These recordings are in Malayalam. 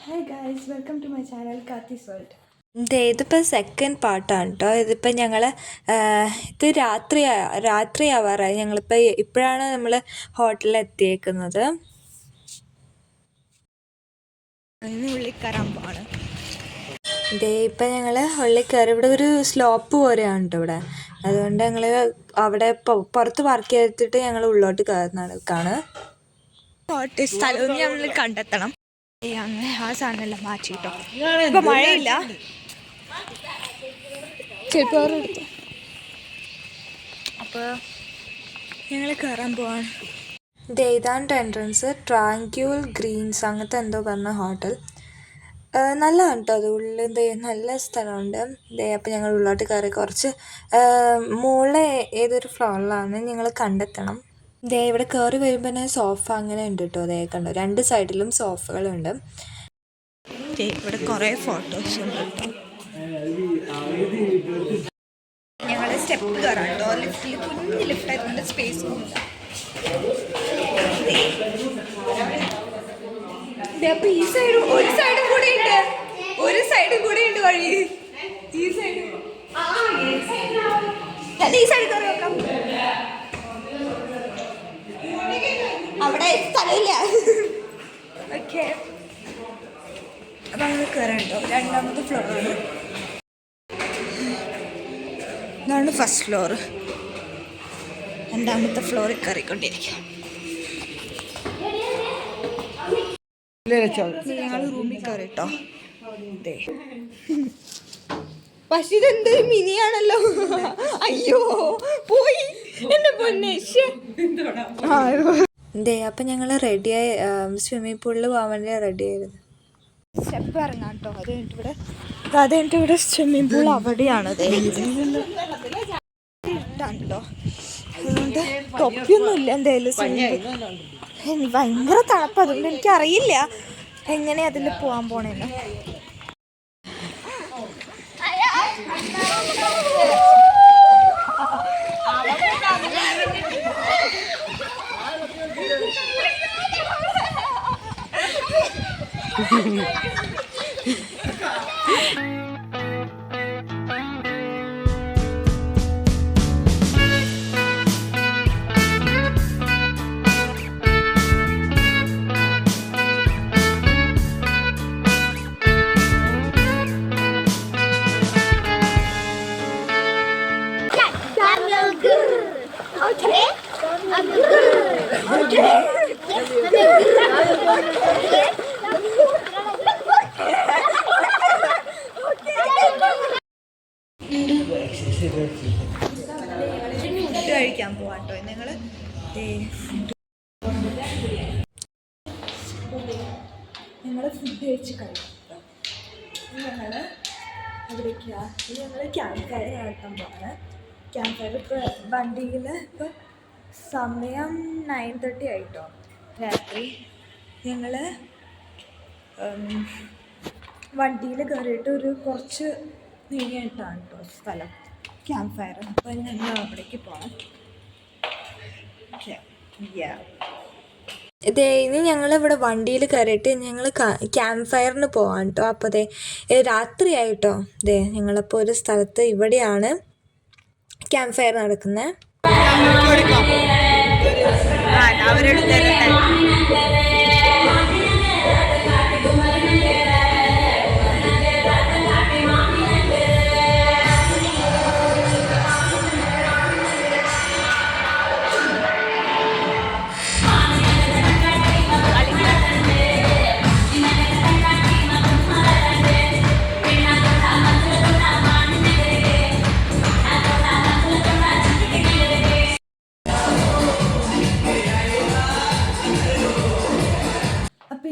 Hi guys, welcome to my channel Kathy's world. ഇതിപ്പോൾ സെക്കൻഡ് പാർട്ടാണ് കേട്ടോ. ഇതിപ്പോൾ ഞങ്ങൾ ഇത് രാത്രിയാവാറായി. ഞങ്ങളിപ്പോൾ ഇപ്പോഴാണ് നമ്മൾ ഹോട്ടലിൽ എത്തിയേക്കുന്നത്. ഉള്ളിൽ കയറാൻ പോവാണ്. ഇതേ ഇപ്പം ഞങ്ങൾ ഉള്ളിൽ കയറി. ഇവിടെ ഒരു സ്ലോപ്പ് പോലെയാണ് കേട്ടോ ഇവിടെ. അതുകൊണ്ട് ഞങ്ങൾ അവിടെ പുറത്ത് പാർക്ക് ചെയ്തിട്ട് ഞങ്ങൾ ഉള്ളോട്ട് കയറുന്നതാണ്. സ്ഥലവും നമ്മൾ കണ്ടെത്തണം. അങ്ങനെ ആ സാധനമെല്ലാം മാറ്റി കേട്ടോ. ഇപ്പം മഴയില്ല. ചിലപ്പോൾ എടുത്തു. അപ്പോൾ ഞങ്ങൾ കയറാൻ പോവാണ്. ഇതാണ് എൻട്രൻസ്. ട്രാങ്ക്യൂൾ ഗ്രീൻസ് അങ്ങനത്തെ എന്തോ പറഞ്ഞ ഹോട്ടൽ. നല്ലതാണ് കേട്ടോ. അത് ഉള്ളിൽ നല്ല സ്ഥലമുണ്ട്. അപ്പം ഞങ്ങൾ ഉള്ളോട്ട് കയറി. കുറച്ച് മുകളിൽ ഏതൊരു ഫ്ലോറിലാണ് ഞങ്ങൾ കണ്ടെത്തണം. ഇവിടെ കയറി വരുമ്പോൾ തന്നെ സോഫ അങ്ങനെ ഉണ്ട് കേട്ടോ. കണ്ടോ, രണ്ട് സൈഡിലും സോഫകളുണ്ട്. ഇവിടെ കുറേ ഫോട്ടോസ് ഉണ്ട് കേട്ടോ. ഞങ്ങൾ സ്റ്റെപ്പ് കയറാം കേട്ടോ. ലിഫ്റ്റിൽ കുഞ്ഞ് ലിഫ്റ്റ് ആയതുകൊണ്ട് സ്പേസും ഇല്ല. അപ്പം ഈ സൈഡും ഒരു സൈഡും കൂടെ ഉണ്ട് വഴി. ഈ സൈഡ് ഈ സൈഡ് കയറി നോക്കാം. അവിടെ സ്ഥലമില്ല. ഓക്കെ, അപ്പം നമ്മൾ കയറാം കേട്ടോ. രണ്ടാമത്തെ ഫ്ലോറാണ്. ഇതാണ് ഫസ്റ്റ് ഫ്ലോർ. രണ്ടാമത്തെ ഫ്ലോറിൽ കയറിക്കൊണ്ടിരിക്കുക. ഞങ്ങൾ റൂമിൽ കയറി കേട്ടോ. പക്ഷെ ഇതെന്ത് മിനിയാണല്ലോ. അയ്യോ പോയി എന്റെ പൊന്നെ. അപ്പം ഞങ്ങൾ റെഡിയായി. സ്വിമ്മിങ് പൂളിൽ പോകാൻ വേണ്ടി റെഡി ആയിരുന്നു. സ്റ്റെപ്പ് ഇറങ്ങാം കേട്ടോ. അത് കഴിഞ്ഞിട്ട് ഇവിടെ സ്വിമ്മിങ് പൂൾ അവിടെയാണ്. ഇട്ടാണല്ലോ. അതുകൊണ്ട് തൊപ്പിയൊന്നും ഇല്ല. എന്തായാലും ഭയങ്കര തണുപ്പ്. അതുകൊണ്ട് എനിക്കറിയില്ല എങ്ങനെ അതിൽ പോകാൻ പോണേന്ന്. ഫുഡ് കഴിക്കാൻ പോവാട്ടോ. ഞങ്ങൾ ഫുഡ് കഴിച്ച് കഴിക്കും. ഞങ്ങൾ എവിടേക്കാണ്? ഞങ്ങൾ ക്യാമ്പ് ഫയർ നടത്താൻ പോവാണ്. ക്യാമ്പ് ഫയർ ഇപ്പോൾ വണ്ടിയിൽ ഇപ്പോൾ സമയം 9:30 ആയിട്ടോ രാത്രി. ഞങ്ങൾ വണ്ടിയിൽ കയറിയിട്ട് ഒരു കുറച്ച് നീങ്ങിയിട്ടാണ് കേട്ടോ സ്ഥലം ക്യാമ്പ് ഫയർ. അപ്പോൾ ഞങ്ങൾ അവിടേക്ക് പോകണം. ഇനി ഞങ്ങളിവിടെ വണ്ടിയിൽ കയറിയിട്ട് ഞങ്ങൾ ക്യാമ്പ് ഫയറിന് പോകാം കേട്ടോ. അപ്പോൾ രാത്രിയായിട്ടോ. ഞങ്ങളിപ്പോൾ ഒരു സ്ഥലത്ത് ഇവിടെയാണ് ക്യാമ്പ് ഫയർ നടക്കുന്നത്.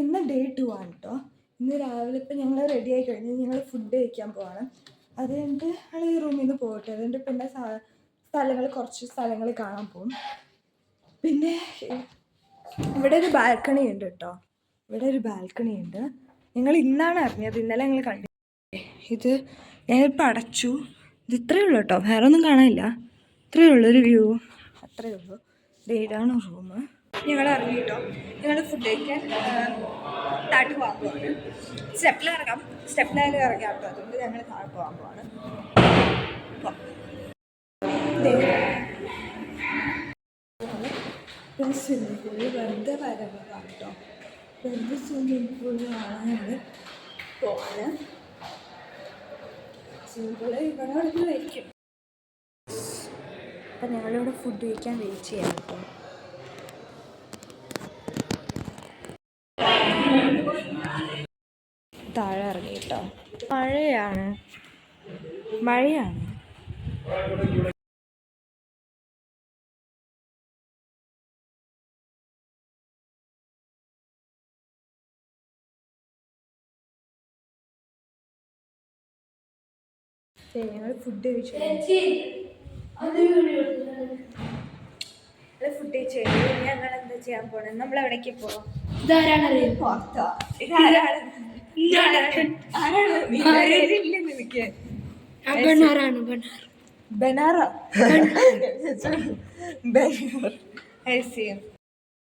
ഇന്ന് ഡേ 2 ആണ് കേട്ടോ. ഇന്ന് രാവിലെ ഇപ്പം ഞങ്ങൾ റെഡി ആയി കഴിഞ്ഞ് ഞങ്ങൾ ഫുഡ് കഴിക്കാൻ പോവാണ്. അത് കഴിഞ്ഞിട്ട് ഞങ്ങൾ ഈ റൂമിൽ നിന്ന് പോകട്ടെ. അതുകൊണ്ട് പിന്നെ കുറച്ച് സ്ഥലങ്ങൾ കാണാൻ പോകും. പിന്നെ ഇവിടെ ഒരു ബാൽക്കണി ഉണ്ട് കേട്ടോ. ഇവിടെ ഒരു ബാൽക്കണി ഉണ്ട്. ഞങ്ങൾ ഇന്നാണ് അറിഞ്ഞത്. ഇന്നലെ ഞങ്ങൾ കണ്ടു. ഇത് ഞാനിപ്പോൾ അടച്ചു. ഇത് ഇത്രയേ ഉള്ളൂ കേട്ടോ. വേറെ ഒന്നും കാണാനില്ല. ഇത്രയേ ഉള്ളൂ ഒരു വ്യൂ. അത്രയേ ഉള്ളൂ. ഇതാണ് റൂം. ഞങ്ങൾ ഇറങ്ങി കേട്ടോ. ഞങ്ങൾ ഫുഡ് കഴിക്കാൻ താഴോട്ട് പോകാൻ പോവാണ്. സ്റ്റെപ്പിലായാലും ഇറങ്ങാം കേട്ടോ. അതുകൊണ്ട് ഞങ്ങൾ താഴെ പോകാൻ പോവാണ്. സ്വിമ്മിംഗ് പൂള് വെറുതെ വരവാണ് കേട്ടോ. വെറുതെ സ്വിമ്മിംഗ് പൂളിലാണ് ഞങ്ങൾ പോവാൻ. സ്വിമ്മിംഗ് പൂള് ഇവിടെ വന്ന് വയ്ക്കും. അപ്പം ഞങ്ങളിവിടെ ഫുഡ് കഴിക്കാൻ വെയിറ്റ് ചെയ്യാം കേട്ടോ. താഴെ ഇറങ്ങി കേട്ടോ. മഴയാണ്. ഞങ്ങൾ ഫുഡ് കഴിച്ചു. ഫുഡ് കഴിച്ചു ഞങ്ങൾ എന്താ ചെയ്യാൻ പോണേ? നമ്മൾ എവിടേക്ക് പോവാം?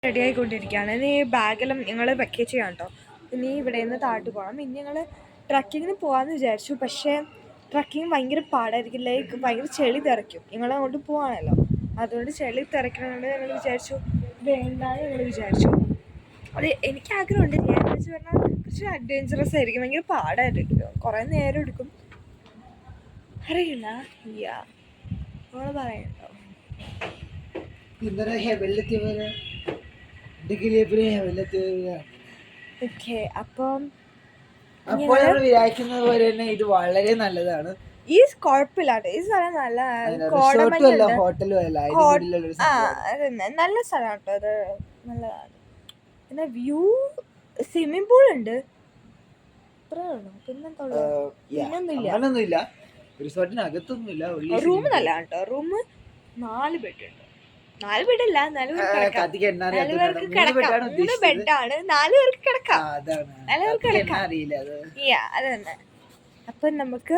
റെഡി ആയിക്കൊണ്ടിരിക്കുകയാണ്. ഇനി ബാഗെല്ലാം ഞങ്ങൾ വെക്കേറ്റ് ചെയ്യാം കേട്ടോ. ഇനി ഇവിടെ നിന്ന് താഴോട്ട് പോകണം. ഇനി ഞങ്ങൾ ട്രക്കിങ്ങിന് പോകാമെന്ന് വിചാരിച്ചു. പക്ഷേ ട്രക്കിങ് ഭയങ്കര പാടായിരിക്കും. ലൈക്ക് ഭയങ്കര ചെളി തെറിക്കും. ഞങ്ങളങ്ങോട്ട് പോവാണല്ലോ, അതുകൊണ്ട് ചെളി തെറിക്കണതുകൊണ്ട് ഞങ്ങൾ വിചാരിച്ചു വേണ്ടാന്ന് ഞങ്ങൾ വിചാരിച്ചു. അത് എനിക്ക് ആഗ്രഹമുണ്ട്. ഞാൻ വെച്ച് പറഞ്ഞാൽ കുറച്ച് അഡ്വെഞ്ചറസ് ആയിരിക്കും. ഭയങ്കര പാടായിരിക്കും. കുറേ നേരം എടുക്കും. അറിയില്ല. നമ്മൾ പറയണ്ടോ? ഓക്കെ. അപ്പം വിചാരിക്കുന്നത് പോലെ തന്നെ ഇത് വളരെ നല്ലതാണ്. ഈ കുഴപ്പമില്ലാട്ടെ. ഈ സ്ഥലം നല്ല നല്ല സ്ഥലമാണ് കേട്ടോ. അത് നല്ലതാണ്. പിന്നെ വ്യൂ, സ്വിമ്മിംഗ് പൂൾ ഉണ്ട്. പിന്നൊന്നുമില്ല. റിസോർട്ടിനകത്തൊന്നുമില്ല. റൂം നല്ലതാണ് കേട്ടോ. റൂം 4 ബെഡ് ഉണ്ട്. 4 ബെഡല്ല, 4 പേർക്ക് കിടക്കാം. 3 ബെഡാണ്. 4 പേർക്ക് കിടക്കാം. 4 പേർക്ക് കിടക്കാം. അത് തന്നെ. അപ്പം നമുക്ക്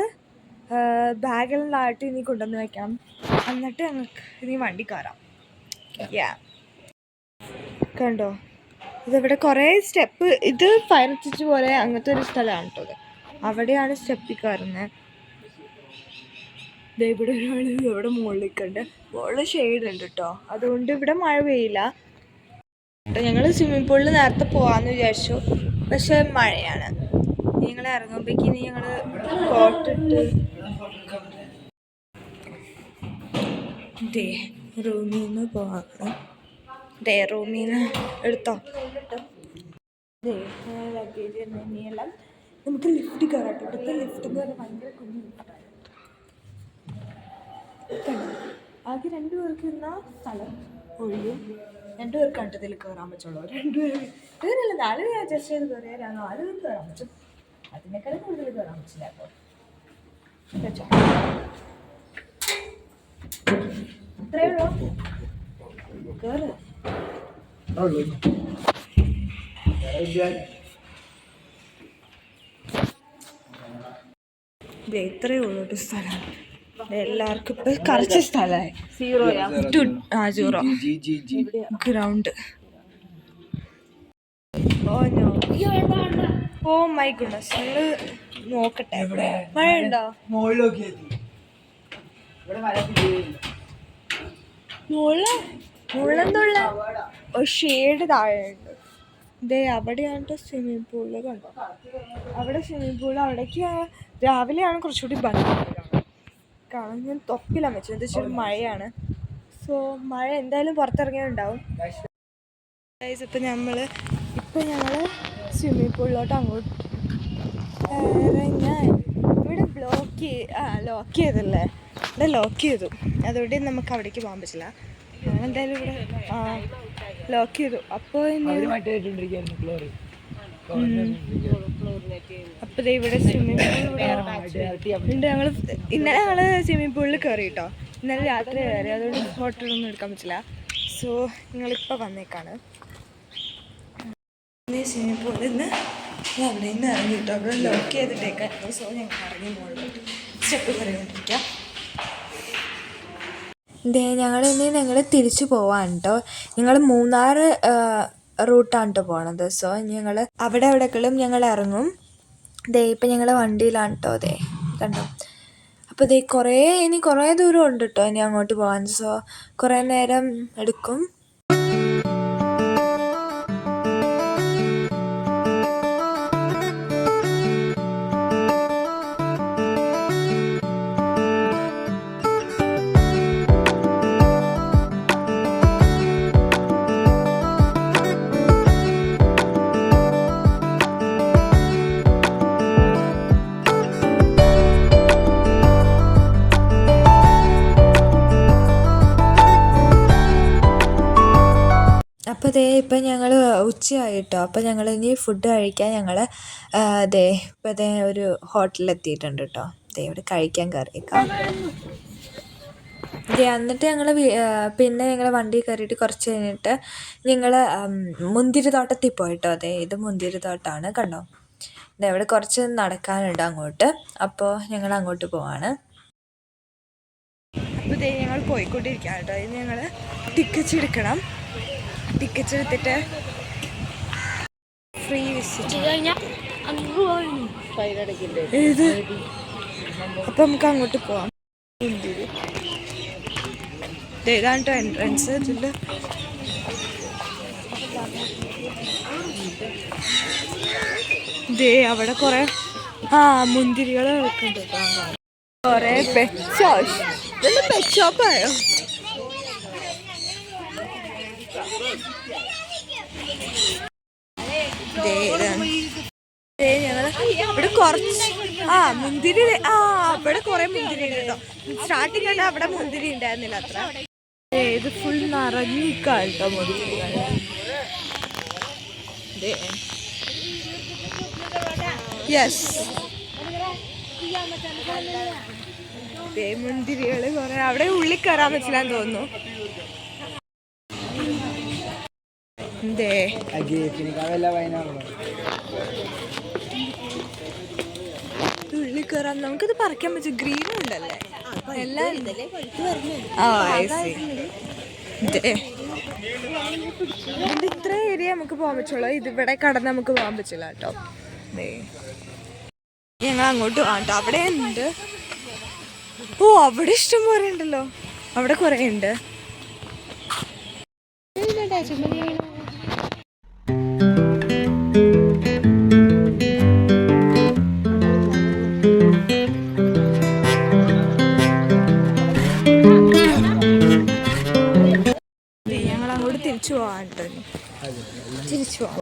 ബാഗെല്ലാം താഴ്ത്തി ഇനി കൊണ്ടുവന്ന് വെക്കണം. എന്നിട്ട് ഞങ്ങൾക്ക് ഇനി വണ്ടി കയറാം. കണ്ടോ, ഇതിവിടെ കുറേ സ്റ്റെപ്പ്. ഇത് ഫയർച്ചിച്ച് പോലെ അങ്ങനത്തെ ഒരു സ്ഥലമാണ് കേട്ടോ. അവിടെയാണ് സ്റ്റെപ്പിൽ കയറുന്നത്. ഇവിടെ ഒരാൾ ഇവിടെ മുകളിലേക്കുണ്ട്. മുകളിൽ ഷെയ്ഡ് ഉണ്ട് കേട്ടോ. അതുകൊണ്ട് ഇവിടെ മഴ പെയ്യില്ല. ഞങ്ങൾ സ്വിമ്മിംഗ് പൂളിൽ നേരത്തെ പോകാമെന്ന് വിചാരിച്ചു. പക്ഷെ മഴയാണ്. ഞങ്ങൾ ഇറങ്ങുമ്പോഴേക്കിനി ഞങ്ങൾ കോട്ടിട്ട് റൂമിൽ നിന്ന് പോവാണ്. റൂമിൽ നിന്ന് എടുത്തോ. ലഗേജ് എല്ലാം നമുക്ക് ലിഫ്റ്റ് കയറാട്ടോ. ഇവിടുത്തെ ലിഫ്റ്റ് എന്ന് പറഞ്ഞാൽ ഭയങ്കര കുഞ്ഞു ലിഫ്റ്റാണ്. ആകെ 2 പേർക്ക് ഇരുന്ന സ്ഥലം ഒഴിയും. 2 പേർക്കാണ് ഇതിൽ കയറാൻ പറ്റുള്ളൂ. 2 പേര് ഇതിനല്ല, 4 പേര് അഡ്ജസ്റ്റ് ചെയ്ത് കയറിയാൽ 4 പേർക്ക് കയറാൻ പറ്റും. അതിനേക്കാളും കൂടുതൽ കയറാൻ പറ്റില്ല. അപ്പോൾ അത്രയേ ഉള്ളൂ. കയറ്. ഇത്രയേ ഉള്ളൂ ഒരു സ്ഥലം. എല്ലാവർക്കും ഇപ്പൊ കുറച്ച് സ്ഥലമായി. 0 ഗ്രൗണ്ട്. Oh my goodness. ഞങ്ങള് നോക്കട്ടെ. മഴ ഉണ്ടോ? മുള്ളെന്തുള്ള ഒരു ഷെയ്ഡ് താഴെയുണ്ട്. അവിടെയാണ് സ്വിമ്മിംഗ് പൂള്. കണ്ടോ, അവിടെ സ്വിമ്മിംഗ് പൂള്. അവിടേക്ക് രാവിലെയാണ് കുറച്ചുകൂടി ഭംഗി കാണാൻ. ഞാൻ തൊപ്പിലാണ് വെച്ചത്. എന്താ വെച്ചാൽ മഴയാണ്. സോ മഴ എന്തായാലും പുറത്തിറങ്ങിയുണ്ടാവും. ഇപ്പം ഞങ്ങൾ സ്വിമ്മിംഗ് പൂളിലോട്ട് അങ്ങോട്ട് ഇറങ്ങാൻ ഇവിടെ ലോക്ക് ചെയ്തല്ലേ. ഇവിടെ ലോക്ക് ചെയ്തു. അതുകൊണ്ട് നമുക്ക് അവിടേക്ക് പോകാൻ പറ്റില്ല. എന്തായാലും ഇവിടെ ലോക്ക് ചെയ്തു. അപ്പോൾ അപ്പോൾ ഇവിടെ സ്വിമ്മിംഗ് പൂൾ ഞങ്ങൾ ഇന്നലെ സ്വിമ്മിംഗ് പൂളിൽ കയറി കേട്ടോ. ഇന്നലെ രാത്രി കയറി. അതുകൊണ്ട് ഫോട്ടോയൊന്നും എടുക്കാൻ പറ്റില്ല. സോ ഞങ്ങളിപ്പോൾ വന്നേക്കാണ്. സ്വിമ്മിംഗ് പൂളിൽ നിന്ന് അവിടെ നിന്ന് ഇറങ്ങി കേട്ടോ. അവിടെ ലോക്ക് ചെയ്തിട്ടേക്കായിരുന്നു. സോ ഞങ്ങൾ ഇറങ്ങി മുകളിലോട്ട് സ്റ്റെപ്പ് കയറിക്കൊണ്ടിരിക്കാം. ഞങ്ങൾ തിരിച്ചു പോവാണ് കേട്ടോ. ഞങ്ങൾ മൂന്നാർ റൂട്ടാണ് കേട്ടോ പോണത്. സോ ഞങ്ങൾ അവിടെ എവിടെയെങ്കിലും ഞങ്ങൾ ഇറങ്ങും. ഇപ്പം ഞങ്ങൾ വണ്ടിയിലാണ് കേട്ടോ. കണ്ടോ. അപ്പോൾ ഇനി കുറേ ദൂരം ഉണ്ട് കേട്ടോ ഇനി അങ്ങോട്ട് പോകാൻ. സോ കുറേ നേരം എടുക്കും. അപ്പോൾ ഇപ്പം ഞങ്ങൾ ഉച്ചയായിട്ടോ. അപ്പോൾ ഞങ്ങൾ ഇനി ഫുഡ് കഴിക്കാൻ ഞങ്ങൾ ഇപ്പോൾ ഒരു ഹോട്ടലിലെത്തിയിട്ടുണ്ട് കേട്ടോ. ഇവിടെ കഴിക്കാൻ കയറിയേക്കാം. എന്നിട്ട് ഞങ്ങൾ പിന്നെ ഞങ്ങൾ വണ്ടി കയറിയിട്ട് കുറച്ച് കഴിഞ്ഞിട്ട് ഞങ്ങൾ മുന്തിരി തോട്ടത്തിൽ പോയിട്ടോ. ഇത് മുന്തിരി തോട്ടമാണ് കണ്ടോ. ഇവിടെ കുറച്ച് നടക്കാനുണ്ട് അങ്ങോട്ട്. അപ്പോൾ ഞങ്ങൾ അങ്ങോട്ട് പോവാണ്. അപ്പോൾ ഞങ്ങൾ പോയിക്കൊണ്ടിരിക്കുകയാണ് കേട്ടോ. ഇത് ഞങ്ങൾ ടിക്കറ്റ് എടുക്കണം. ടിക്കറ്റ് എടുത്തിട്ട് ഫ്രീ വിസിറ്റ് ഇത്. അപ്പം നമുക്ക് അങ്ങോട്ട് പോവാം. ഇതാണ് കേട്ടോ എൻട്രൻസ്. ഇതിൽ അവിടെ കുറേ മുന്തിരികൾ വെക്കുന്നുണ്ട് കേട്ടോ. കുറേ പെറ്റ് ഷോപ്പ്. ഇതൊന്ന് പെറ്റ് ഷോപ്പായോ? ഞങ്ങള് ഇവിടെ കുറച്ച് മുന്തിരി ഇവിടെ കുറെ മുന്തിരി ഉണ്ട് കേട്ടോ. സ്റ്റാർട്ടിങ് കണ്ട അവിടെ മുന്തിരി ഉണ്ടായിരുന്നില്ല അത്ര. ഇത് ഫുൾ നിറഞ്ഞിട്ടോ മുന്തിരികൾ. യെസ്, മുന്തിരികള് കുറെ. അവിടെ ഉള്ളിൽ കയറാൻ പറ്റില്ലാന്ന് തോന്നുന്നു. ഉള്ളിൽ കയറാൻ നമുക്കിത് പറിക്കാൻ പറ്റും. ഗ്രീനും ഉണ്ടല്ലേ എല്ലാം. ഇതിന്റെ ഇത്ര ഏരിയ നമുക്ക് പോകാൻ പറ്റുള്ളൂ. ഇതിവിടെ കടന്ന് നമുക്ക് പോകാൻ പറ്റില്ല കേട്ടോ. ഞങ്ങൾ അങ്ങോട്ട് പോകാം. അവിടെ ഉണ്ട്. അവിടെ ഇഷ്ടം പോലെ ഉണ്ടല്ലോ. അവിടെ കുറെ ഉണ്ട്. തിരിച്ചു പോവാൻ തിരിച്ചു പോവാം.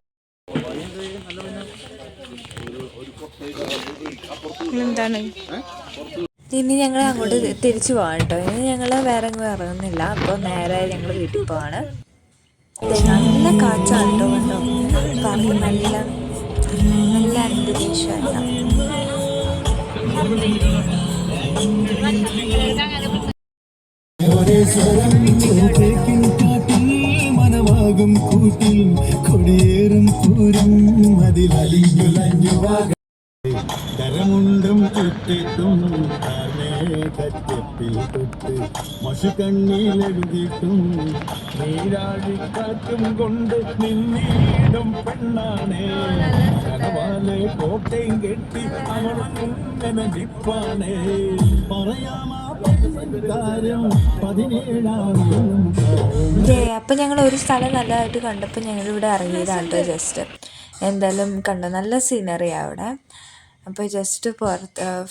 എന്താണ് ഇനി ഞങ്ങൾ അങ്ങോട്ട് തിരിച്ചു പോവാം കേട്ടോ. ഇനി ഞങ്ങൾ വേറെ ഇറങ്ങുന്നില്ല. അപ്പോൾ നേരെ ഞങ്ങൾ വീട്ടിൽ പോവാണ്. നല്ല കാറ്റാണ് കേട്ടോ. കണ്ടോ, പാർക്ക് നല്ല നല്ല അന്തരീക്ഷമല്ല. മനമാകും കൂട്ടിൽ കൊടിയേറും പൂരം അതിലലിഞ്ഞുലഞ്ഞുവാകരമുണ്ടും ചുറ്റിട്ടും കറ്റപ്പിൽ തൊട്ട് മഷുകണ്ണിലെഴുതിയിട്ടും നീരാഴിക്കാറ്റും കൊണ്ട് നിന്നീടും പെണ്ണാണേ. കനവാലെ കോട്ടയും കെട്ടി അവളങ്ങനെ നിപ്പാണേ. പറയാമാ അപ്പം ഞങ്ങൾ ഒരു സ്ഥലം നല്ലതായിട്ട് കണ്ടപ്പോൾ ഞങ്ങളിവിടെ ഇറങ്ങിയതാണ് കേട്ടോ. ജസ്റ്റ് എന്തായാലും കണ്ടോ, നല്ല സീനറിയാണ് അവിടെ. അപ്പോൾ ജസ്റ്റ്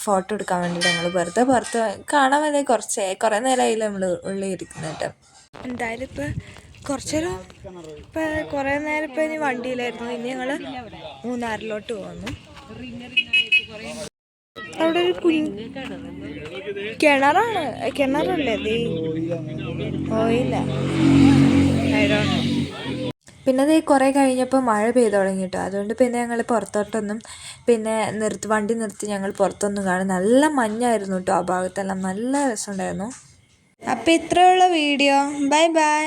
ഫോട്ടോ എടുക്കാൻ വേണ്ടിയിട്ട് ഞങ്ങൾ പുറത്ത് കാണാൻ വേണ്ടി കുറേ നേരമായില്ല നമ്മൾ ഉള്ളിൽ ഇരിക്കുന്നുണ്ട്. എന്തായാലും ഇപ്പോൾ കുറച്ച് നേരം കുറേ നേരം ഇനി വണ്ടിയിലായിരുന്നു. ഇനി ഞങ്ങൾ മൂന്നാറിലോട്ട് പോകുന്നു. അവിടെ ഒരു കിണറല്ലേ ഓയില്ല. പിന്നെ അത് കുറേ കഴിഞ്ഞപ്പോൾ മഴ പെയ്തു തുടങ്ങിട്ടോ. അതുകൊണ്ട് പിന്നെ ഞങ്ങൾ പുറത്തോട്ടൊന്നും വണ്ടി നിർത്തി ഞങ്ങൾ പുറത്തൊന്നും കാണും. നല്ല മഞ്ഞായിരുന്നു കേട്ടോ ആ ഭാഗത്തെല്ലാം. നല്ല രസമുണ്ടായിരുന്നു. അപ്പോൾ ഇത്രയുള്ള വീഡിയോ. Bye bye.